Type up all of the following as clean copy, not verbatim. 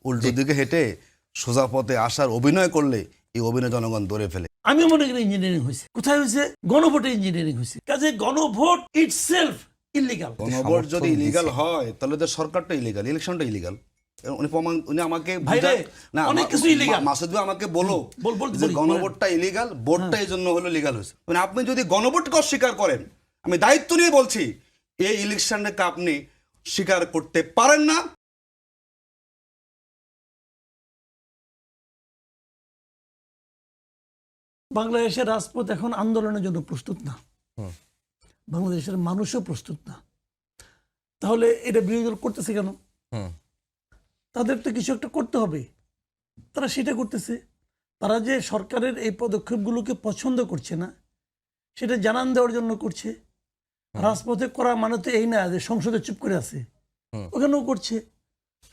উল্টো দিকে হেঁটে সোজা পথে আসার অভিনয় করলে এই অভিনয় জনগণ ধরে ফেলে। আমি মনে করি ইঞ্জিনিয়ারিং হয়েছে। কোথায় হয়েছে? গণভোটে ইঞ্জিনিয়ারিং হয়েছে। কাজে গণভোট ইটসেলফ ইলিগাল। গণভোট যদি ইলিগাল হয় তাহলে তো সরকারটা ইলিগাল, ইলেকশনটা ইলিগাল। উনি আমাকে অনেক কিছু ইলিগাল। মাসুদ ভাই আমাকে বলো যে গণভোটটা ইলিগাল, ভোটটা এই জন্য হলো লিগাল হয়েছে। মানে আপনি যদি গণভোটকে অস্বীকার করেন, আমি দায়িত্ব নিয়ে বলছি, এই ইলেকশনটাকে আপনি স্বীকার করতে পারেন না। বাংলাদেশের রাজপথ এখন আন্দোলনের জন্য প্রস্তুত না, বাংলাদেশের মানুষও প্রস্তুত না। তাহলে এটা বিরোধী দল করতেছে কেন? তাদের তো কিছু একটা করতে হবে, তারা সেটা করতেছে। তারা যে সরকারের এই পদক্ষেপগুলোকে পছন্দ করছে না সেটা জানান দেওয়ার জন্য করছে। রাজপথে করা মানে তো এই না যে সংসদে চুপ করে আছে, ওখানেও করছে,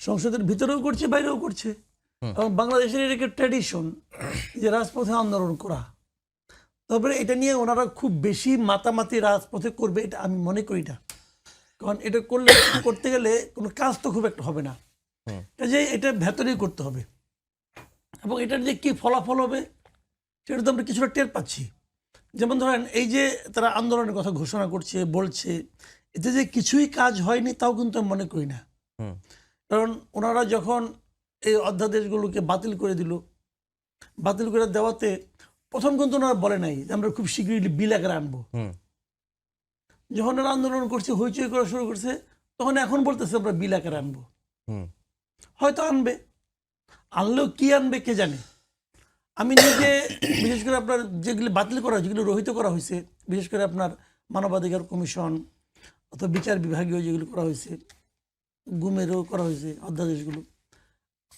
সংসদের ভিতরেও করছে, বাইরেও করছে। এবং বাংলাদেশের এটা একটা ট্র্যাডিশন যে রাজপথে আন্দোলন করা। তবে এটা নিয়ে ওনারা খুব বেশি মাতামাতি রাজপথে করবে এটা আমি মনে করি না, কারণ এটা করতে গেলে কোনো কাজ তো খুব একটা হবে না। কাজে এটা ভেতরেই করতে হবে, এবং এটার যে কি ফলাফল হবে সেটা তো আমরা কিছুটা টের পাচ্ছি। যেমন ধরেন এই যে তারা আন্দোলনের কথা ঘোষণা করছে, বলছে, এতে যে কিছুই কাজ হয়নি তাও কিন্তু আমি মনে করি না। কারণ ওনারা যখন এই অধ্যাদেশগুলোকে বাতিল করে দিল, বাতিল করে দেওয়াতে প্রথম কিন্তু ওনারা বলে নাই যে আমরা খুব শীঘ্রই বিল আকারে আনবো। যখন ওরা আন্দোলন করছে, হইচই করা শুরু করছে, তখন এখন বলতেছে আমরা বিল আকারে আনবো। হয়তো আনবে, আনলেও কি আনবে কে জানে। আমি নিজে বিশেষ করে আপনার যেগুলি বাতিল করা হয়েছে, যেগুলো রহিত করা হয়েছে, বিশেষ করে আপনার মানবাধিকার কমিশন অথবা বিচার বিভাগীয় যেগুলো করা হয়েছে, গুমেরও করা হয়েছে অধ্যাদেশগুলো,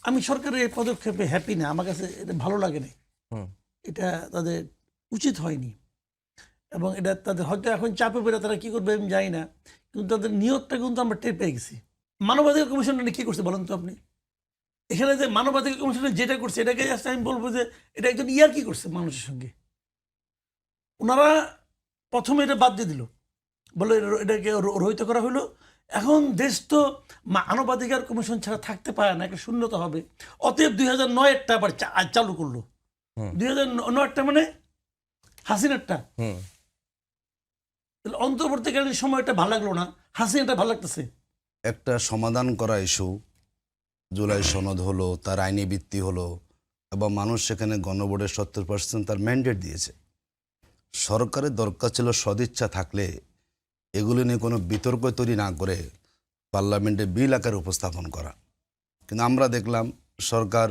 আমি সরকারের এই পদক্ষেপে হ্যাপি না, আমার কাছে এটা ভালো লাগে না। এটা তাদের উচিত হয়নি, এবং এটা তাদের হয়তো এখন চাপে পড়ে তারা কি করবে আমি জানি না, কিন্তু তাদের নিয়তটা কিন্তু আমরা টের পেয়ে গেছি। মানবাধিকার কমিশনটা কি করছে বলেন তো আপনি? এখানে যে মানবাধিকার কমিশনে যেটা করছে এটাকে আমি বলবো যে এটা একজন ইয়ার কি করছে মানুষের সঙ্গে। ওনারা প্রথমে এটা বাদ দিয়ে দিল, বলে এটাকে রহিত করা হলো। এখন দেশ তো মানবাধিকার কমিশন ছাড়া থাকতে পারে না, একটা শূন্যতা হবে। অতএব 2009-এরটা আবার চালু করলো। 2009-এরটা মানে হাসিনারটা। অন্তর্বর্তীকালীন সময়টা ভালো লাগলো না, হাসিনাটা ভালো লাগতেছে। একটা সমাধান করা ইস্যু, জুলাই সনদ হলো, তার আইনি ভিত্তি হলো, এবং মানুষ সেখানে গণভোটের 70% তার ম্যান্ডেট দিয়েছে। সরকারের দরকার ছিল সদিচ্ছা থাকলে এগুলো নিয়ে কোনো বিতর্ক তৈরি না করে পার্লামেন্টে বিল আকারে উপস্থাপন করা। কিন্তু আমরা দেখলাম সরকার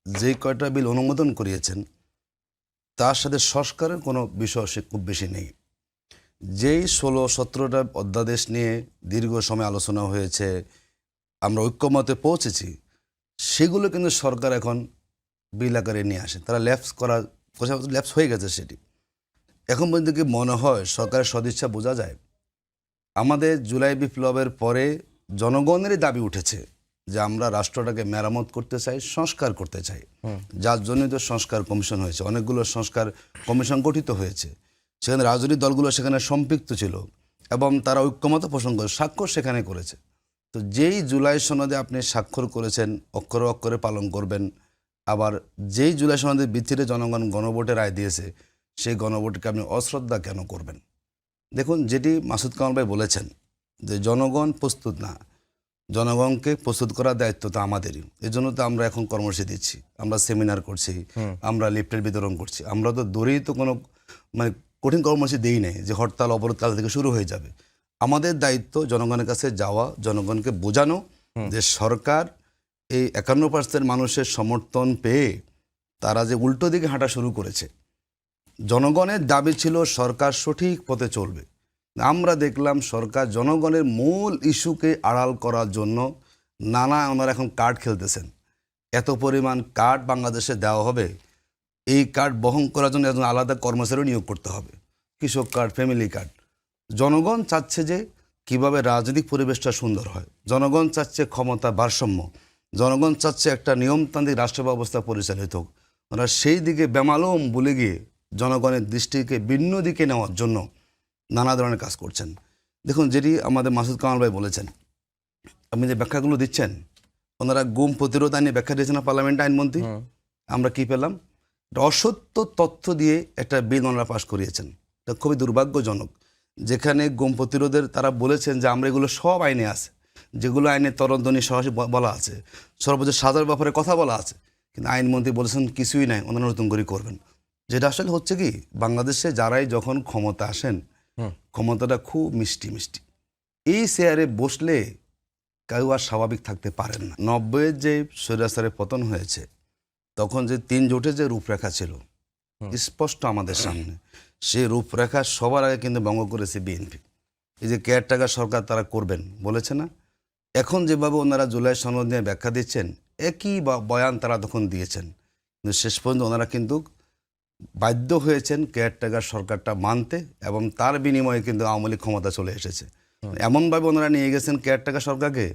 যে কয়টা বিল অনুমোদন করিয়েছেন তার সাথে সংস্কারের কোনো বিষয় খুব বেশি নেই। যেই 16-17টা অধ্যাদেশ নিয়ে দীর্ঘ সময় আলোচনা হয়েছে, আমরা ঐক্যমতে পৌঁছেছি, সেগুলো কিন্তু সরকার এখন বিল আকারে নিয়ে আসে। তারা ল্যাপস হয়ে গেছে সেটি। এখন পর্যন্ত কি মনে হয় সরকারের সদিচ্ছা বোঝা যায়? আমাদের জুলাই বিপ্লবের পরে জনগণেরই দাবি উঠেছে যে আমরা রাষ্ট্রটাকে মেরামত করতে চাই, সংস্কার করতে চাই। যার জন্যই তো সংস্কার কমিশন হয়েছে, অনেকগুলো সংস্কার কমিশন গঠিত হয়েছে। সেখানে রাজনৈতিক দলগুলো সেখানে সম্পৃক্ত ছিল এবং তারা ঐক্যমত পোষণ করে স্বাক্ষর সেখানে করেছে। তো যেই জুলাই সনদে আপনি স্বাক্ষর করেছেন অক্ষরে অক্ষরে পালন করবেন, আবার যেই জুলাই সনদের ভিত্তিতে জনগণ গণভোটে রায় দিয়েছে সেই গণভোটকে আপনি অশ্রদ্ধা কেন করবেন? দেখুন, যেটি মাসুদ কামাল ভাই বলেছেন যে জনগণ প্রস্তুত না, জনগণকে প্রস্তুত করার দায়িত্ব তো আমাদেরই। এই জন্য তো আমরা এখন কর্মসূচি দিচ্ছি, আমরা সেমিনার করছি, আমরা লিফলেট বিতরণ করছি। আমরা তো দূরেই তো কোনো কঠিন কর্মসূচি দিই নেই যে হরতাল অবরোধ কাল থেকে শুরু হয়ে যাবে। আমাদের দায়িত্ব জনগণের কাছে যাওয়া, জনগণকে বোঝানো যে সরকার এই 51% মানুষের সমর্থন পেয়ে তারা যে উল্টো দিকে হাঁটা শুরু করেছে। জনগণের দাবি ছিল সরকার সঠিক পথে চলবে। আমরা দেখলাম সরকার জনগণের মূল ইস্যুকে আড়াল করার জন্য ওনারা এখন কার্ড খেলতেছেন। এত পরিমাণ কার্ড বাংলাদেশে দেওয়া হবে, এই কার্ড বহন করার জন্য একজন আলাদা কর্মচারী নিয়োগ করতে হবে, কৃষক কার্ড, ফ্যামিলি কার্ড। জনগণ চাচ্ছে যে কিভাবে রাজনৈতিক পরিবেশটা সুন্দর হয়, জনগণ চাচ্ছে ক্ষমতা ভারসাম্য, জনগণ চাচ্ছে একটা নিয়মতান্ত্রিক রাষ্ট্র ব্যবস্থা পরিচালিত হোক। ওরা সেই দিকে বেমালুম ভুলে গিয়ে জনগণের দৃষ্টিকে ভিন্ন দিকে নেওয়ার জন্য নানা ধরনের কাজ করছেন। দেখুন, যেটি আমাদের মাসুদ কামাল ভাই বলেছেন, আপনি যে ব্যাখ্যাগুলো দিচ্ছেন ওনারা গুম প্রতিরোধ আইনে ব্যাখ্যা দিয়েছেন না পার্লামেন্ট আইনমন্ত্রী, আমরা কি পেলাম? একটা অসত্য তথ্য দিয়ে একটা বিল ওনারা পাশ করিয়েছেন। এটা খুবই দুর্ভাগ্যজনক। যেখানে গুম প্রতিরোধের তারা বলেছেন যে আমরা এগুলো সব আইনে আছে, যেগুলো আইনে তদন্তনী সরাসরি বলা আছে, সর্বোচ্চ সাজার ব্যাপারে কথা বলা আছে, কিন্তু আইনমন্ত্রী বলেছেন কিছুই নাই, ওনারা নতুন করে করবেন। যেটা আসলে হচ্ছে কি, বাংলাদেশে যারাই যখন ক্ষমতা আসেন, ক্ষমতাটা খুব মিষ্টি মিষ্টি। এই চেয়ারে বসলে কেউ আর স্বাভাবিক থাকতে পারেন না। 90-এর যে স্বৈরাচারের পতন হয়েছে, তখন যে 3 জোটের যে রূপরেখা ছিল স্পষ্ট আমাদের সামনে, সেই রূপরেখা সবার আগে কিন্তু ভঙ্গ করেছে বিএনপি। এই যে কেয়ারটেকার সরকার তারা করবেন বলেছে না, এখন যেভাবে ওনারা জুলাই সনদ নিয়ে ব্যাখ্যা দিচ্ছেন, একই বয়ান তারা তখন দিয়েছেন, কিন্তু শেষ পর্যন্ত ওনারা কিন্তু বাধ্য হয়েছেন কেয়ারটেকার সরকারটা মানতে, এবং তার বিনিময়ে কিন্তু আওয়ামী লীগ ক্ষমতা চলে এসেছে। এমনভাবে ওনারা নিয়ে গেছেন কেয়ারটেকার সরকারকে,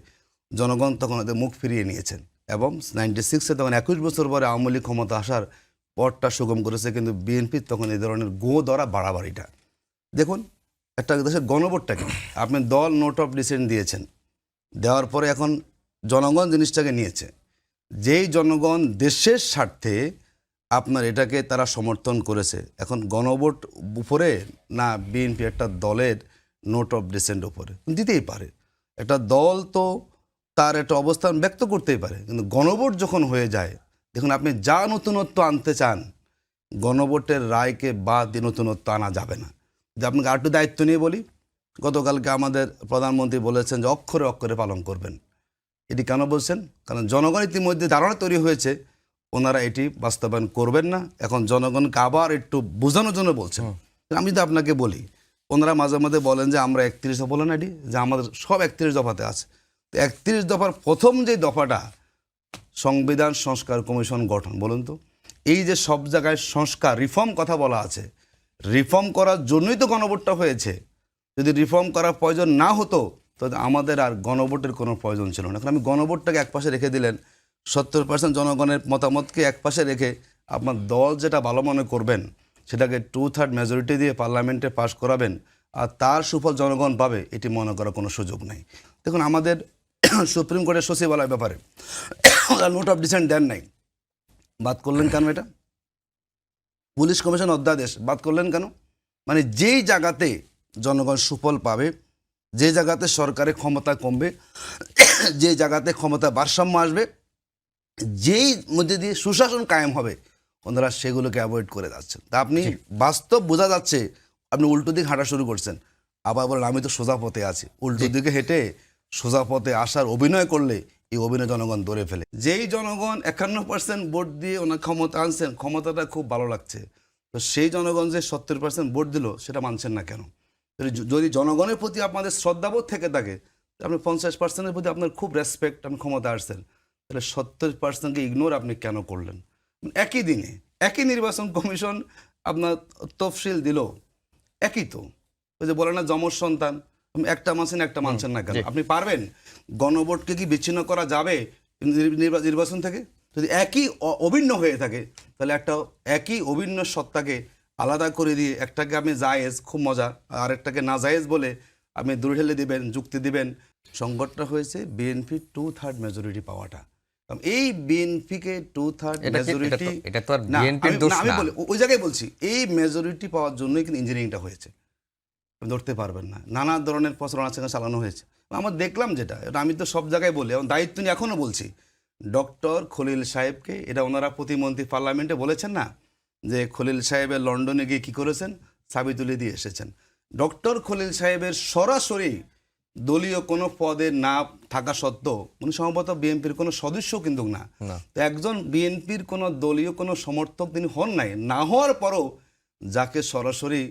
জনগণ তখন ওদের মুখ ফিরিয়ে নিয়েছেন, এবং 96-এ তখন 21 বছর পরে আওয়ামী লীগ ক্ষমতা আসার পথটা সুগম করেছে। কিন্তু বিএনপি তখন এই ধরনের গো ধরা বাড়াবাড়িটা দেখুন, একটা দেশের গণভোটটাকে আপনি দল নোট অফ ডিসেন্ট দিয়েছেন, দেওয়ার পরে এখন জনগণ জিনিসটাকে নিয়েছে। যেই জনগণ দেশের স্বার্থে আপনার এটাকে তারা সমর্থন করেছে, এখন গণভোট উপরে না বিএনপি একটা দলের নোট অফ ডিসেন্ট উপরে দিতেই পারে। একটা দল তো তার একটা অবস্থান ব্যক্ত করতেই পারে, কিন্তু গণভোট যখন হয়ে যায়, দেখুন আপনি যা নতুনত্ব আনতে চান, গণভোটের রায়কে বাদ দিয়ে নতুনত্ব আনা যাবে না। যে আপনাকে আরেকটু দায়িত্ব নিয়ে বলি, গতকালকে আমাদের প্রধানমন্ত্রী বলেছেন যে অক্ষরে অক্ষরে পালন করবেন। এটি কেন বলছেন? কারণ জনগণ ইতিমধ্যে ধারণা তৈরি হয়েছে ওনারা এটি বাস্তবায়ন করবেন না। এখন জনগণকে আবার একটু বোঝানোর জন্য বলছেন। আমি যদি আপনাকে বলি, ওনারা মাঝে মাঝে বলেন যে আমরা 31 দফা, বলেন এটি যে আমাদের সব 31 দফাতে আছে। তো 31 দফার প্রথম যে দফাটা সংবিধান সংস্কার কমিশন গঠন, বলুন তো, এই যে সব জায়গায় সংস্কার রিফর্ম কথা বলা আছে, রিফর্ম করার জন্যই তো গণভোটটা হয়েছে। যদি রিফর্ম করার প্রয়োজন না হতো তাহলে আমাদের আর গণভোটের কোনো প্রয়োজন ছিল না। এখন আমি গণভোটটাকে একপাশে রেখে দিলেন, 70% জনগণের মতামতকে একপাশে রেখে আপনার দল যেটা ভালো মনে করবেন সেটাকে 2/3 মেজরিটি দিয়ে পার্লামেন্টে পাশ করাবেন, আর তার সুফল জনগণ পাবে, এটি মনে করার কোনো সুযোগ নেই। দেখুন আমাদের সুপ্রিম কোর্টের সচিবালয়ের ব্যাপারে নোট অফ ডিসেন্ট দেন নাই, বাদ করলেন কেন? এটা পুলিশ কমিশন অধ্যাদেশ বাদ করলেন কেন? মানে যেই জায়গাতে জনগণ সুফল পাবে, যে জায়গাতে সরকারের ক্ষমতা কমবে, যে জায়গাতে ক্ষমতা ভারসাম্য আসবে, যেই মধ্যে দিয়ে সুশাসন কায়েম হবে, ওনারা সেগুলোকে অ্যাভয়েড করে যাচ্ছেন। তা আপনি বাস্তব বোঝা যাচ্ছে আপনি উল্টো দিকে হাঁটা শুরু করছেন, আবার বলেন আমি তো সোজা পথে আছি। উল্টো দিকে হেঁটে সোজা পথে আসার অভিনয় করলে এই অভিনয় জনগণ ধরে ফেলে। যেই জনগণ 51% ভোট দিয়ে ওনার ক্ষমতা আনছেন, ক্ষমতাটা খুব ভালো লাগছে, তো সেই জনগণ যে 70% ভোট দিল সেটা মানছেন না কেন? যদি জনগণের প্রতি আপনাদের শ্রদ্ধাবোধ থেকে থাকে, আপনি 50%-এর প্রতি আপনার খুব রেসপেক্ট, আপনি ক্ষমতা আসছেন, তাহলে 70%কে ইগনোর আপনি কেন করলেন? একই দিনে একই নির্বাচন কমিশন আপনার তফসিল দিল, একই তো। ওই যে বলে না যমজ সন্তান, একটা মানছেন একটা মানছেন না কেন? আপনি পারবেন? গণভোটকে কি বিচ্ছিন্ন করা যাবে নির্বাচন থেকে? যদি একই অভিন্ন হয়ে থাকে, তাহলে একটা একই অভিন্ন সত্তাকে আলাদা করে দিয়ে একটাকে আপনি জায়েজ, খুব মজা, আর একটাকে না জায়েজ বলে আপনি দূরে ঠেলে দিবেন, যুক্তি দিবেন। সংকটটা হয়েছে বিএনপি 2/3 মেজরিটি পাওয়াটা। এই বিএনপিকে 2/3 মেজরিটি, আমি বলি ওই জায়গায় বলছি, এই মেজরিটি পাওয়ার জন্যই কিন্তু ইঞ্জিনিয়ারিংটা হয়েছে। ধরতে পারবেন না, নানা ধরনের প্রচারণা চালানো হয়েছে। আমরা দেখলাম যেটা, এটা আমি তো সব জায়গায় বলি এবং দায়িত্ব নিয়ে এখনও বলছি, ডক্টর খলিল সাহেবকে, এটা ওনারা প্রতিমন্ত্রী পার্লামেন্টে বলেছেন না যে খলিল সাহেবের লন্ডনে গিয়ে কী করেছেন, চাবি তুলে দিয়ে এসেছেন। ডক্টর খলিল সাহেবের সরাসরি দলীয় কোনো পদে না থাকা সত্ত্বেও, উনি সম্ভবত বিএনপির কোনো সদস্য কিন্তু না, তো একজন বিএনপির কোনো দলীয় কোনো সমর্থক তিনি হন নাই, না হওয়ার পরও যাকে সরাসরি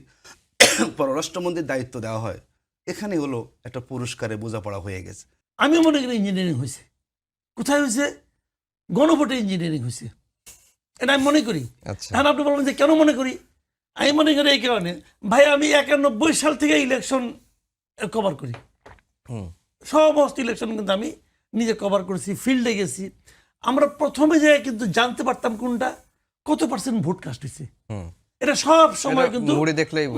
পররাষ্ট্রমন্ত্রীর দায়িত্ব দেওয়া হয়, এখানে হলো একটা পুরস্কারে বোঝাপড়া হয়ে গেছে। আমি মনে করি ইঞ্জিনিয়ারিং হয়েছে। কোথায় হয়েছে? গণভোটে ইঞ্জিনিয়ারিং হয়েছে, এটা আমি মনে করি। এখন আপনি বলবেন যে কেন মনে করি? আমি মনে করি এই কারণে, ভাই আমি 91 সাল থেকে ইলেকশন কভার করি, সমস্ত ইলেকশন কিন্তু আমি নিজে কভার করেছি, ফিল্ডে গেছি। আমরা প্রথমে যে কিন্তু জানতে পারতাম কোনটা কত পার্সেন্ট ভোট কাস্ট হয়েছে, এটা সব সময় কিন্তু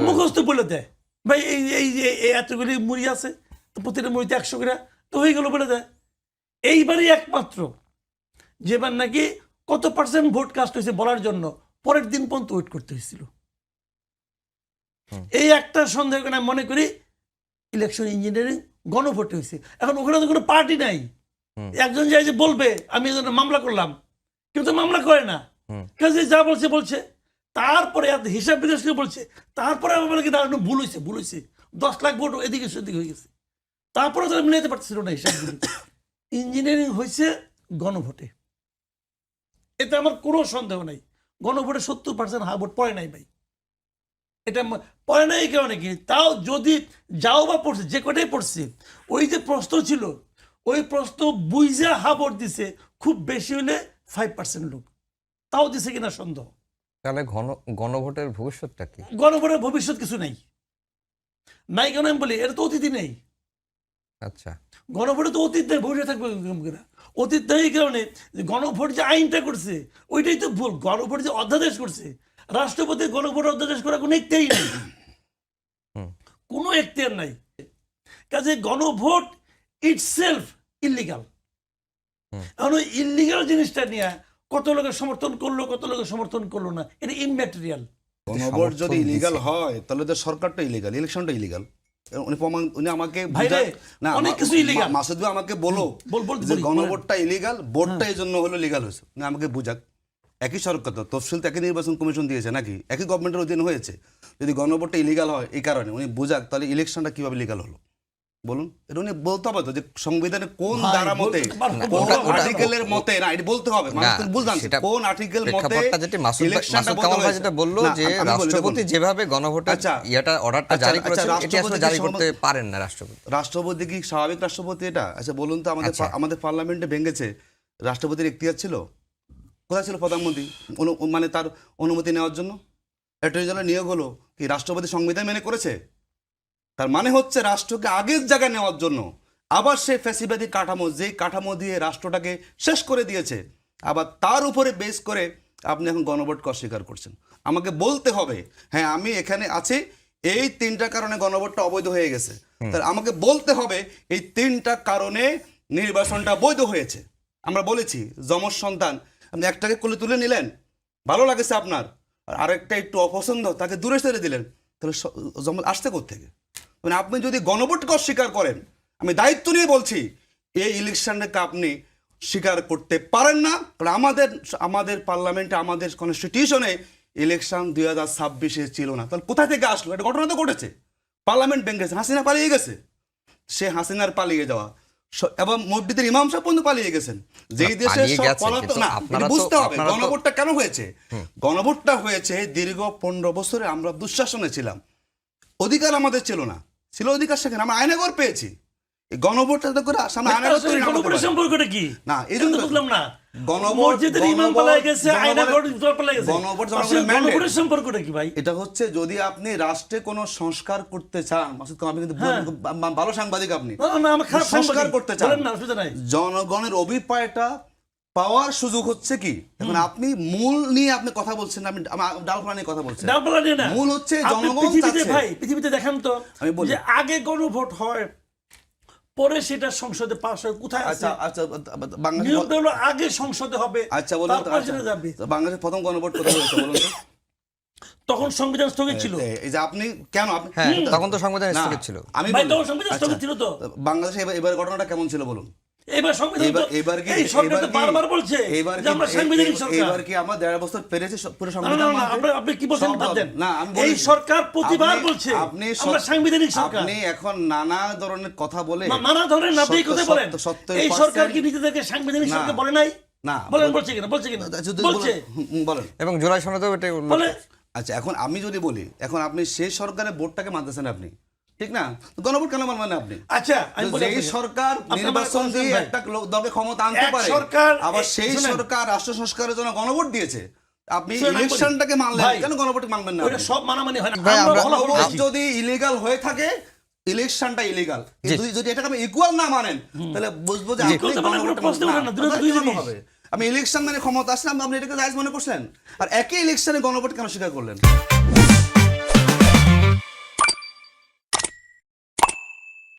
মুখস্থ বলে দেয়। ভাই এই যে এতগুলি মুড়ি আছে, তো প্রতিটা মুড়িতে 100 করে তো হয়ে গেল বলে দেয়। এইবারই একমাত্র যেবার নাকি কত পার্সেন্ট ভোট কাস্ট হয়েছে বলার জন্য পরের দিন পর্যন্ত ওয়েট করতে হয়েছিল। এই একটা সন্দেহ করে আমি মনে করি ইলেকশন ইঞ্জিনিয়ারিং গণভোটে হয়েছে। এখন ওখানে তো কোনো পার্টি নাই, একজন যাই যে বলবে আমি এজন্য মামলা করলাম, কেউ তো মামলা করে না, কেউ যে যা বলছে বলছে, তারপরে এত হিসাব বিকাশ করে বলছে, তারপরে আমার বলে কি দাঁড়ানো ভুল হয়েছে 10 লাখ ভোট এদিকে সেদিকে হয়ে গেছে, তারপরে তো মিলাইতে পারছিল না হিসাবগুলো। ইঞ্জিনিয়ারিং হয়েছে গণভোটে, এতে আমার কোনো সন্দেহ নাই। গণভোটে 70% হা ভোট পড়ে নাই ভাই, এটা পড়ে নাই কারণে কি, তাও যদি যাও বা পড়ছে যে কটাই পড়ছে, ওই যে প্রশ্ন ছিল ওই প্রশ্ন বুঝা হা ভোট দিছে খুব বেশি হলে 5% লোক, তাও দিছে কিনা সন্দেহ। তাহলে গণভোটের ভবিষ্যৎটা কি? গণভোটের ভবিষ্যৎ কিছু নাই, নাই কেন আমি বলি, এটা তো অতীতই নেই। আচ্ছা, গণভোটে তো অতীত নেই, ভবিষ্যৎ থাকবে কেন? অতীত নেই এই কারণে যে গণভোট যে আইনটা করছে ওইটাই তো ভুল। গণভোট যে অধ্যাদেশ করছে, রাষ্ট্রপতি গণভোট অধ্যাদেশ করার কোনো এখতিয়ারই নেই, কোনো এখতিয়ার নাই। কাজে গণভোট ইটসেলফ ইলিগাল। এখন ওই ইলিগাল জিনিসটা নিয়ে কত লোকের সমর্থন করলো কত লোকের সমর্থন করলো না, এটা ইমম্যাটেরিয়াল। গণভোট যদি ইলিগাল হয় তাহলে তো সরকারটা ইলিগাল, ইলেকশনটা ইলিগাল। উনি আমাকে ভাইরে, না অনেক কিছু illegal। মাসুদ ভাই আমাকে বলো যে গণভোটটা ইলিগাল, ভোটটা এই জন্য হলো লিগাল হয়েছে, না আমাকে বুঝাক। একই সরকার তো, তফসিল তো একই নির্বাচন কমিশন দিয়েছে নাকি, একই গভর্নমেন্টের অধীন হয়েছে। যদি গণভোটটা ইলিগাল হয় এই কারণে উনি বুঝাক, তাহলে ইলেকশনটা কিভাবে লিগাল হলো বলুন? এটা উনি বলতে হবে তো, যে সংবিধানে কোন ধারা মতে, কোন আর্টিকেলের মতে, না এটা বলতে হবে, মানুষ বুঝলাম কোন আর্টিকেল মতে ইলেকশনটা যেটা বললো যে রাষ্ট্রপতি যেভাবে গণভোটের অর্ডারটা জারি করেছেন এটি আসলে জারি করতে পারেন না রাষ্ট্রপতি। রাষ্ট্রপতি কি স্বাভাবিক রাষ্ট্রপতি এটা? আচ্ছা বলুন তো, আমাদের পার্লামেন্টে ভেঙেছে, রাষ্ট্রপতির এখতিয়ার ছিল? কোথায় ছিল প্রধানমন্ত্রী মানে তার অনুমতি নেওয়ার জন্য? অ্যাটর্নি জেনারেল নিয়োগ হলো কি রাষ্ট্রপতি সংবিধান মেনে করেছে? তার মানে হচ্ছে রাষ্ট্রকে আগের জায়গায় নেওয়ার জন্য আবার সেই ফ্যাসিবাদী কাঠামো, যেই কাঠামো দিয়ে রাষ্ট্রটাকে শেষ করে দিয়েছে, আবার তার উপরে বেস করে আপনি এখন গণভোটকে অস্বীকার করছেন। আমাকে বলতে হবে হ্যাঁ আমি এখানে আছি, এই 3টা কারণে গণভোটটা অবৈধ হয়ে গেছে, তাহলে আমাকে বলতে হবে এই 3টা কারণে নির্বাচনটা বৈধ হয়েছে। আমরা বলেছি যমজ সন্তান, আপনি একটাকে কোলে তুলে নিলেন, ভালো লাগেছে আপনার, আর আরেকটা একটু অপছন্দ, তাকে দূরে সরে দিলেন, তাহলে জমজ আসতে কোত্থেকে? মানে আপনি যদি গণভোটকে অস্বীকার করেন, আমি দায়িত্ব নিয়ে বলছি এই ইলেকশনটাকে আপনি স্বীকার করতে পারেন না। কারণ আমাদের পার্লামেন্টে, আমাদের কনস্টিটিউশনে ইলেকশন 2026-এ ছিল না, তাহলে কোথা থেকে আসলো? এটা ঘটনা তো ঘটেছে, পার্লামেন্ট ভেঙেছে, হাসিনা পালিয়ে গেছে, সে হাসিনার পালিয়ে যাওয়া এবং মসজিদের ইমাম সাহেব পর্যন্ত পালিয়ে গেছেন। যেই দেশে বুঝতে হবে গণভোটটা কেন হয়েছে। গণভোটটা হয়েছে দীর্ঘ 15 বছরে আমরা দুঃশাসনে ছিলাম, অধিকার আমাদের ছিল না, ছিল অধিকার সেখানে আমরা আয়নাঘর পেয়েছি। এই গণভোটটা তো করে সামনে আয়নাঘর তৈরি না, গণভোটের সম্পর্কটা কি না এই জন্য বুঝলাম না। গণভোটের সম্পর্কটা কি ভাই? এটা হচ্ছে যদি আপনি রাষ্ট্রে কোনো সংস্কার করতে চান, মাসুদ আপনি কিন্তু ভালো সাংবাদিক, আপনি সংস্কার করতে চান, জনগণের অভিপ্রায়টা পাওয়ার সুযোগ হচ্ছে কি, এখন আপনি মূল নিয়ে আপনি কথা বলছেন, আমি ডালপালা নিয়ে কথা বলছেন। ডালপালা নিয়ে না, মূল হচ্ছে জনগণ চাচ্ছে। ভাই পৃথিবীতে দেখেন তো যে আগে গণভোট হয় পরে সেটা সংসদে পাস হয়, কোথায় আছে? আচ্ছা নিয়মটা হলো আগে সংসদে হবে, আচ্ছা বলুন বাংলাদেশের প্রথম গণভোট কোথায় হয়েছে বলুন তো? তখন সংবিধান স্থগিত ছিল। এই যে আপনি কেন তখন তো সংবিধান স্থগিত ছিল, আমি তখন সংবিধান স্থগিত ছিল। তো বাংলাদেশে এবার ঘটনাটা কেমন ছিল বলুন? এবার সংবিধান এই সরকার তো বারবার বলছে যে আমরা সাংবিধানিক সরকার। এবার কি আমরা 1.5 বছর পেরেছে পুরো সংবিধান মানতে? আপনি কি বলছেন বাদ দেন, না আমি এই সরকার প্রতিবার বলছে আমরা সাংবিধানিক সরকার। আপনি এখন নানা ধরনের কথা বলে, নানা ধরনের আপনি কথা বলেন, এই সরকার কি নিজেদেরকে সাংবিধানিক সরকার বলে নাই? না বলেন, বলছে কিনা বলছে বলেন, এবং জুলাই সনদেও এটা বলে। আচ্ছা এখন আমি যদি বলি, এখন আপনি সেই সরকারের ভোটটাকে মানতেছেন আপনি, ঠিক না? গণভোট কেন মানবেন আপনি? আচ্ছা যেই সরকার নির্বাচন দিয়ে একটা দলকে ক্ষমতা আনতে পারে, আবার সেই সরকার রাষ্ট্র সংস্কারের জন্য গণভোট দিয়েছে, আপনি ইলেকশনটাকে মানলেন কেন, গণভোট মানবেন না? সব মানামানি হয় না। গণভোট যদি ইলিগাল হয়ে থাকে, ইলেকশনটা ইলিগাল, যদি এটাকে আপনি ইকুয়াল না মানেন, তাহলে বুঝবো যে আপনি গণভোট হবে। আমি ইলেকশন মানে ক্ষমতা আসলাম, আপনি এটাকে জায়েজ মনে করছেন, আর একই ইলেকশনে গণভোট কেন স্বীকার করলেন?